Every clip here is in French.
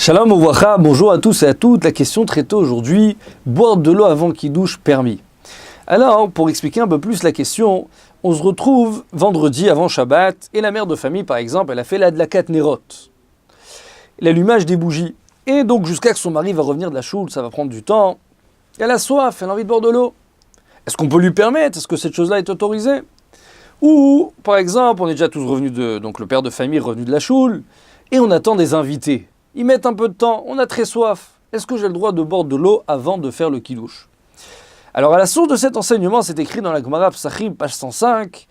Shalom Ouvracha, bonjour à tous et à toutes. La question traitée aujourd'hui, boire de l'eau avant Kiddush permis. Alors, pour expliquer un peu plus la question, on se retrouve vendredi avant Shabbat et la mère de famille, par exemple, elle a fait l'adlakat nerot, l'allumage des bougies. Et donc, jusqu'à ce que son mari va revenir de la choule, ça va prendre du temps. Elle a soif, elle a envie de boire de l'eau. Est-ce qu'on peut lui permettre? Est-ce que cette chose-là est autorisée? Ou, par exemple, on est déjà tous revenus donc le père de famille est revenu de la choule et on attend des invités. Ils mettent un peu de temps, on a très soif. Est-ce que j'ai le droit de boire de l'eau avant de faire le kiddush? Alors à la source de cet enseignement, c'est écrit dans la Gemara Psachim, page 105.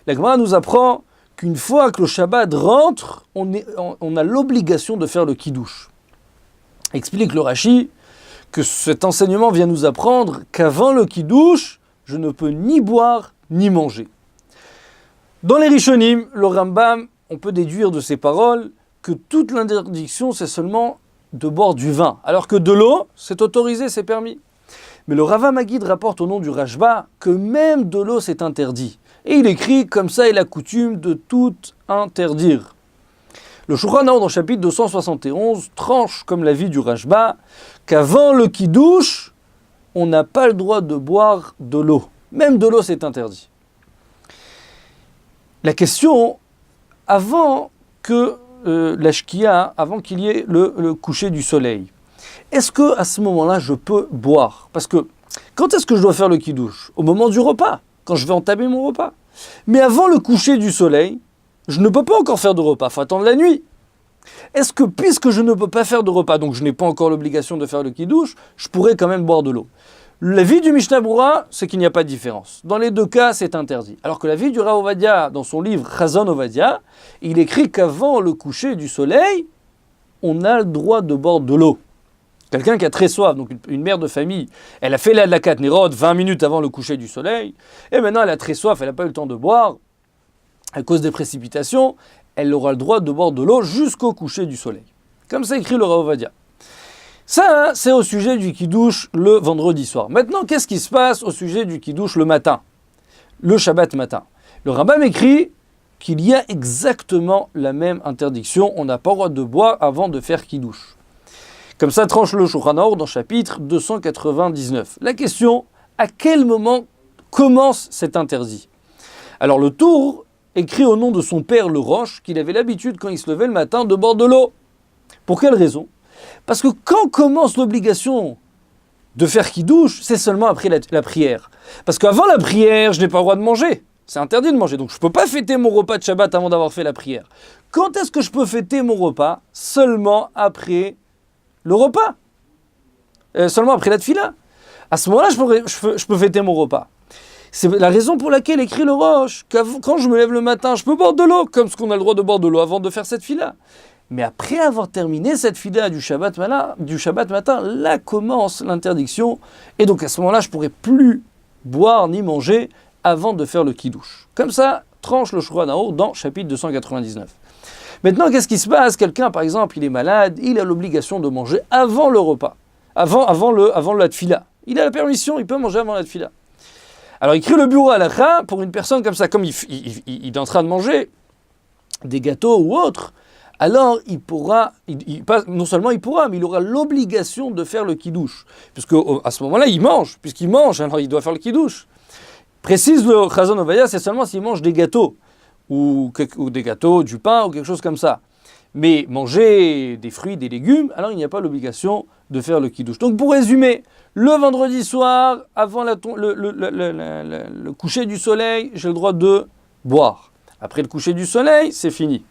La Gemara nous apprend qu'une fois que le Shabbat rentre, on a l'obligation de faire le kiddush. Explique le Rashi que cet enseignement vient nous apprendre qu'avant le kiddush, je ne peux ni boire ni manger. Dans les Rishonim, le Rambam, on peut déduire de ces paroles que toute l'interdiction, c'est seulement de boire du vin, alors que de l'eau, c'est autorisé, c'est permis. Mais le Rava Maggid rapporte au nom du Rashba que même de l'eau, c'est interdit. Et il écrit, comme ça est la coutume de tout interdire. Le Shulchan Aruch, dans le chapitre 271, tranche, comme l'avis du Rashba, qu'avant le kiddush, on n'a pas le droit de boire de l'eau. Même de l'eau, c'est interdit. La question, avant que la shkia, avant qu'il y ait le coucher du soleil, est-ce que à ce moment-là, je peux boire? Parce que, quand est-ce que je dois faire le kiddush? Au moment du repas, quand je vais entamer mon repas. Mais avant le coucher du soleil, je ne peux pas encore faire de repas, il faut attendre la nuit. Est-ce que, puisque je ne peux pas faire de repas, donc je n'ai pas encore l'obligation de faire le kiddush, je pourrais quand même boire de l'eau? L'avis du Mishnah Berurah, c'est qu'il n'y a pas de différence. Dans les deux cas, c'est interdit. Alors que l'avis du Rav Ovadia, dans son livre Chazon Ovadia, il écrit qu'avant le coucher du soleil, on a le droit de boire de l'eau. Quelqu'un qui a très soif, donc une mère de famille, elle a fait l'adlakat nerot 20 minutes avant le coucher du soleil, et maintenant elle a très soif, elle n'a pas eu le temps de boire, à cause des précipitations, elle aura le droit de boire de l'eau jusqu'au coucher du soleil. Comme ça écrit le Rav Ovadia. Ça, c'est au sujet du kiddush le vendredi soir. Maintenant, qu'est-ce qui se passe au sujet du kiddush le matin, le Shabbat matin? Le Rambam écrit qu'il y a exactement la même interdiction. On n'a pas le droit de boire avant de faire kiddush. Comme ça tranche le Shulchan Aruch dans le chapitre 299. La question, à quel moment commence cet interdit? Alors le Tour écrit au nom de son père le Roche qu'il avait l'habitude, quand il se levait le matin, de boire de l'eau. Pour quelle raison? Parce que quand commence l'obligation de faire kiddush, c'est seulement après la prière. Parce qu'avant la prière, je n'ai pas le droit de manger. C'est interdit de manger. Donc je ne peux pas fêter mon repas de Shabbat avant d'avoir fait la prière. Quand est-ce que je peux fêter mon repas? Seulement après le repas. Seulement après la tefila. À ce moment-là, je peux fêter mon repas. C'est la raison pour laquelle écrit le Roche, quand je me lève le matin, je peux boire de l'eau, comme ce qu'on a le droit de boire de l'eau avant de faire cette fila. Mais après avoir terminé cette fila du Shabbat matin, là commence l'interdiction. Et donc à ce moment-là, je ne pourrai plus boire ni manger avant de faire le kiddush. Comme ça, tranche le Shulchan Aruch dans chapitre 299. Maintenant, qu'est-ce qui se passe? Quelqu'un, par exemple, il est malade, il a l'obligation de manger avant le repas, avant la tefila. Il a la permission, il peut manger avant la tefila. Alors, il écrit le bureau à l'Halakha pour une personne comme ça, comme il est en train de manger des gâteaux ou autre, alors il pourra, non seulement il pourra, mais il aura l'obligation de faire le kiddush. Puisque à ce moment-là, il mange. Puisqu'il mange, alors il doit faire le kiddush. Précise le Chazon Ovadia, c'est seulement s'il mange des gâteaux, ou des gâteaux, du pain, ou quelque chose comme ça. Mais manger des fruits, des légumes, alors il n'y a pas l'obligation de faire le kiddush. Donc pour résumer, le vendredi soir, avant le coucher du soleil, j'ai le droit de boire. Après le coucher du soleil, c'est fini.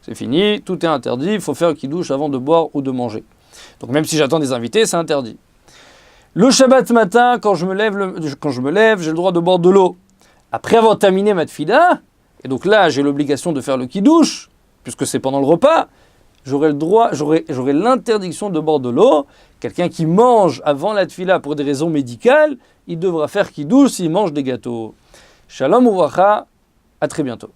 C'est fini, tout est interdit, il faut faire le kiddush avant de boire ou de manger. Donc même si j'attends des invités, c'est interdit. Le Shabbat matin, quand je me lève, j'ai le droit de boire de l'eau. Après avoir terminé ma tefila, et donc là j'ai l'obligation de faire le kiddush, puisque c'est pendant le repas, j'aurai l'interdiction de boire de l'eau. Quelqu'un qui mange avant la tefila pour des raisons médicales, il devra faire kiddush s'il mange des gâteaux. Shalom uvracha, à très bientôt.